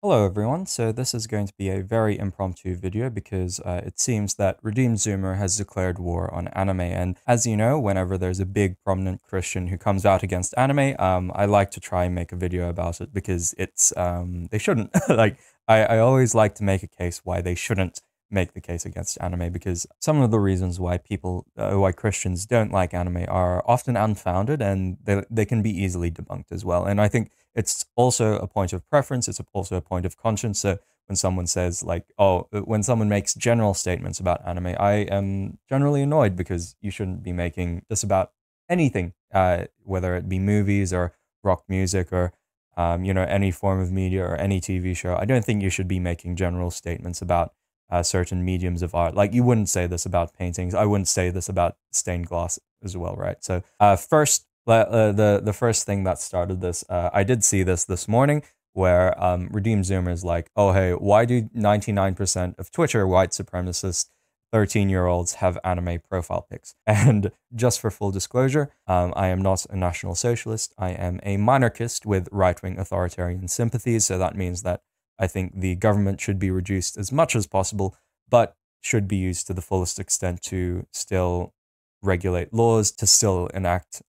Hello everyone, so this is going to be a very impromptu video because it seems that Redeemed Zoomer has declared war on anime, and as you know, whenever there's a big prominent Christian who comes out against anime, I like to try and make a video about it because they shouldn't. I always like to make a case why they shouldn't make the case against anime, because some of the reasons why why Christians don't like anime are often unfounded, and they can be easily debunked as well. And I think it's also a point of preference. It's also a point of conscience. So when someone says when someone makes general statements about anime, I am generally annoyed because you shouldn't be making this about anything, whether it be movies or rock music or any form of media or any TV show. I don't think you should be making general statements about certain mediums of art. Like, you wouldn't say this about paintings. I wouldn't say this about stained glass as well, right? So the first thing that started this, I did see this morning, where Redeemed Zoomer is like, oh hey, why do 99% of Twitter white supremacist 13-year-olds have anime profile pics? And just for full disclosure, I am not a National Socialist. I am a monarchist with right-wing authoritarian sympathies, so that means that I think the government should be reduced as much as possible, but should be used to the fullest extent to still regulate laws, to still enact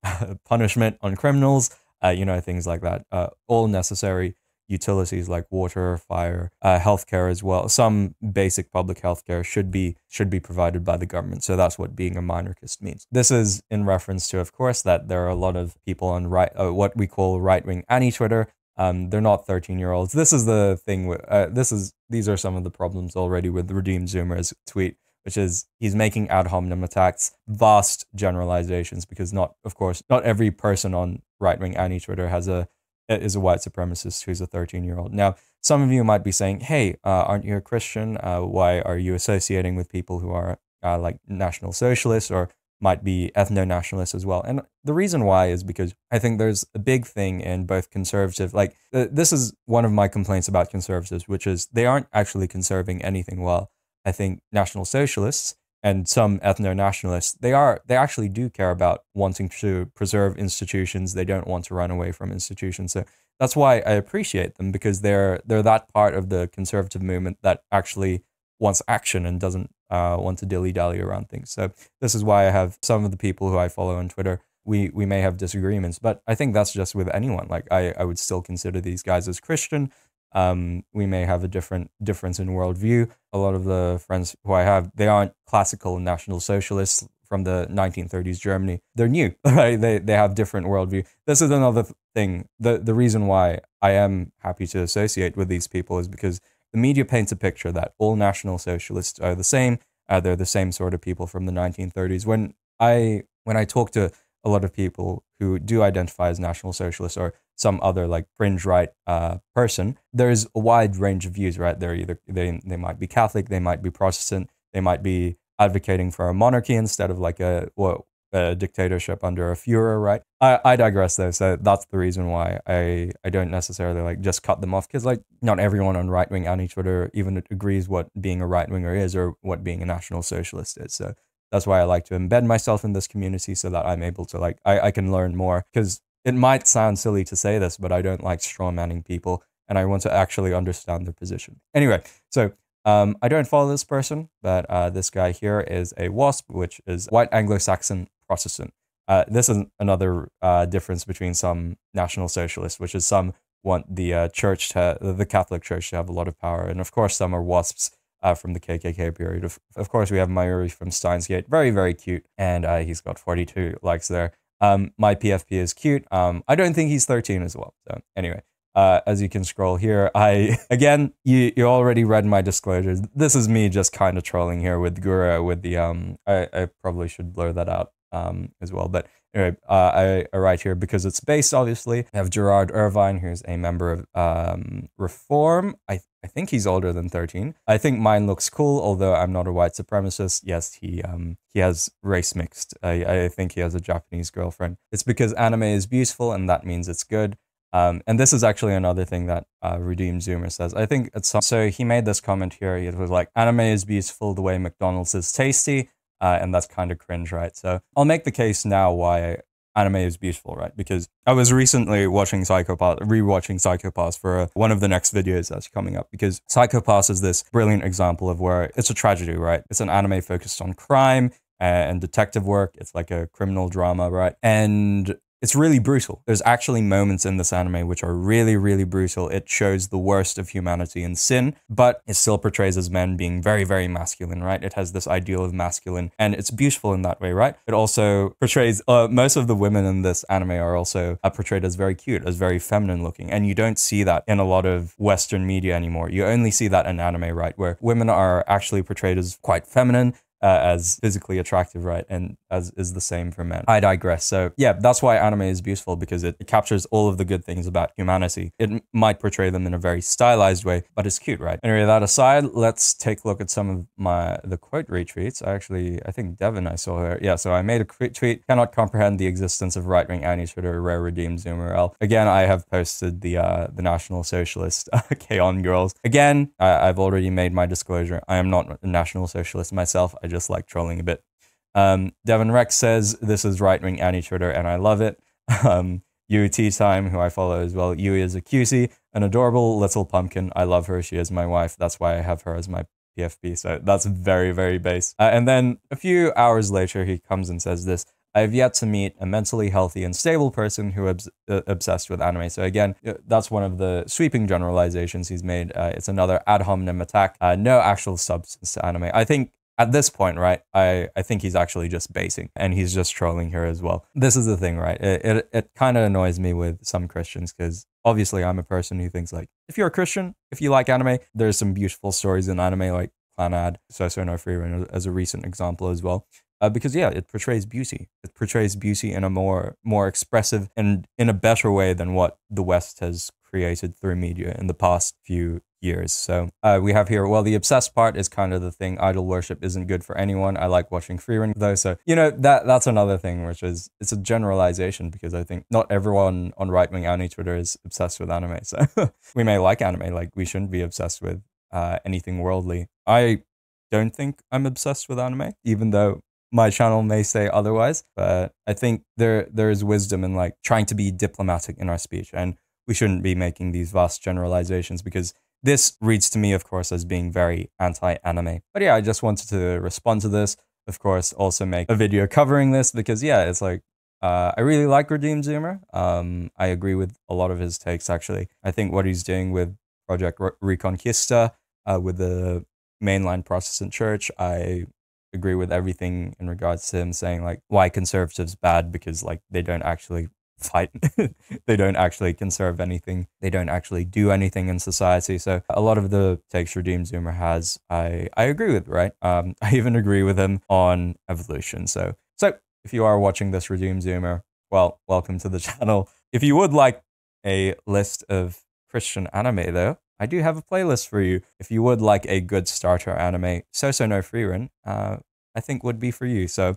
punishment on criminals, things like that. All necessary utilities like water, fire, healthcare as well. Some basic public healthcare should be provided by the government. So that's what being a monarchist means. This is in reference to, of course, that there are a lot of people on what we call right-wing anti-Twitter. They're not 13-year-olds. This is the thing with these are some of the problems already with Redeemed Zoomer's tweet, which is he's making ad hominem attacks, vast generalizations, because not every person on right-wing anti-Twitter is a white supremacist who's a 13-year-old. Now, some of you might be saying, hey, aren't you a Christian? Why are you associating with people who are like National Socialists or might be ethno-nationalists as well? And the reason why is because I think there's a big thing in both conservative, this is one of my complaints about conservatives, which is they aren't actually conserving anything well. I think National Socialists and some ethno-nationalists, they actually do care about wanting to preserve institutions. They don't want to run away from institutions. So that's why I appreciate them, because they're that part of the conservative movement that actually wants action and doesn't want to dilly-dally around things. So this is why I have some of the people who I follow on Twitter. We may have disagreements, but I think that's just with anyone. Like, I would still consider these guys as Christian. We may have a difference in worldview. A lot of the friends who I have, they aren't classical National Socialists from the 1930s Germany. They're new, right? They have different worldview. This is another thing. The reason why I am happy to associate with these people is because the media paints a picture that all National Socialists are the same. They're the same sort of people from the 1930s. When I talk to a lot of people who do identify as National Socialists or some other like fringe right person, there's a wide range of views, right? They might be Catholic, they might be Protestant, they might be advocating for a monarchy instead of like a dictatorship under a Führer, right? I digress though, so that's the reason why I don't necessarily like just cut them off, because like not everyone on right-wing anti-Twitter even agrees what being a right-winger is or what being a National Socialist is. So that's why I like to embed myself in this community so that I'm able to I can learn more, because it might sound silly to say this, but I don't like strawmanning people and I want to actually understand their position. Anyway, so I don't follow this person, but this guy here is a WASP, which is White Anglo-Saxon Protestant. This is another difference between some National Socialists, which is some want the the Catholic Church to have a lot of power, and of course some are WASPs from the KKK period. Of course, we have Mayuri from Steins Gate, very, very cute, and he's got 42 likes there. My PFP is cute. I don't think he's 13 as well. So anyway, as you can scroll here, again, you already read my disclosures. This is me just kind of trolling here with Gura with the I probably should blur that out as well. But anyway, I write here because it's based, obviously. I have Gerard Irvine, who's a member of Reform. I think he's older than 13. I think mine looks cool, although I'm not a white supremacist. Yes, he has race mixed. I think he has a Japanese girlfriend. It's because anime is beautiful, and that means it's good. And this is actually another thing that Redeemed Zoomer says. I think so he made this comment here. It was like, anime is beautiful the way McDonald's is tasty, and that's kind of cringe, right? So I'll make the case now why anime is beautiful, right? Because I was recently rewatching Psychopaths for one of the next videos that's coming up, because Psychopaths is this brilliant example of where it's a tragedy, right? It's an anime focused on crime and detective work. It's like a criminal drama, right? And it's really brutal. There's actually moments in this anime which are really, really brutal. It shows the worst of humanity and sin, but it still portrays as men being very, very masculine, right? It has this ideal of masculine, and it's beautiful in that way, right? It also portrays, most of the women in this anime are also portrayed as very cute, as very feminine looking, and you don't see that in a lot of Western media anymore. You only see that in anime, right? Where women are actually portrayed as quite feminine, as physically attractive, right? And as is the same for men. I digress. So yeah, that's why anime is beautiful, because it captures all of the good things about humanity. It might portray them in a very stylized way, but it's cute, right? Anyway, that aside, let's take a look at some of the quote retweets. I think Devin, I saw her. Yeah, so I made a tweet, cannot comprehend the existence of right-wing anti-Twitter, rare redeemed Zoomer L. Again, I have posted the National Socialist K-On girls. Again, I've already made my disclosure. I am not a National Socialist myself. I just like trolling a bit. Devin Rex says, this is right-wing anti-Twitter and I love it. UT Time, who I follow as well. Yui is a cutie, an adorable little pumpkin. I love her. She is my wife. That's why I have her as my PFP. So that's very, very base. And then a few hours later, he comes and says this: I have yet to meet a mentally healthy and stable person who is obsessed with anime. So again, that's one of the sweeping generalizations he's made. It's another ad hominem attack. No actual substance to anime. I think at this point, right, I think he's actually just basing, and he's just trolling her as well. This is the thing, right? It kind of annoys me with some Christians, because obviously I'm a person who thinks, like, if you're a Christian, if you like anime, there's some beautiful stories in anime, like Clanad, So No Freerun as a recent example as well. Because yeah, it portrays beauty. It portrays beauty in a more expressive and in a better way than what the West has created through media in the past few years. So we have here, well, the obsessed part is kind of the thing. Idol worship isn't good for anyone. I like watching Freerun though. So, you know, that's another thing, which is, it's a generalization, because I think not everyone on right-wing anti-Twitter is obsessed with anime. So we may like anime, like we shouldn't be obsessed with anything worldly. I don't think I'm obsessed with anime, even though my channel may say otherwise, but I think there is wisdom in like trying to be diplomatic in our speech, and we shouldn't be making these vast generalizations, because this reads to me, of course, as being very anti-anime. But yeah, I just wanted to respond to this. Of course, also make a video covering this, because yeah, it's like, I really like Redeemed Zoomer. I agree with a lot of his takes, actually. I think what he's doing with Project Reconquista, with the mainline Protestant church, I agree with everything in regards to him saying like why conservatives bad, because like they don't actually fight. They don't actually conserve anything. They don't actually do anything in society. So a lot of the takes Redeemed Zoomer has, I agree with, right? I even agree with him on evolution. So if you are watching this, Redeemed Zoomer, well, welcome to the channel. If you would like a list of Christian anime though, I do have a playlist for you. If you would like a good starter anime, So No Freerun, I think would be for you. So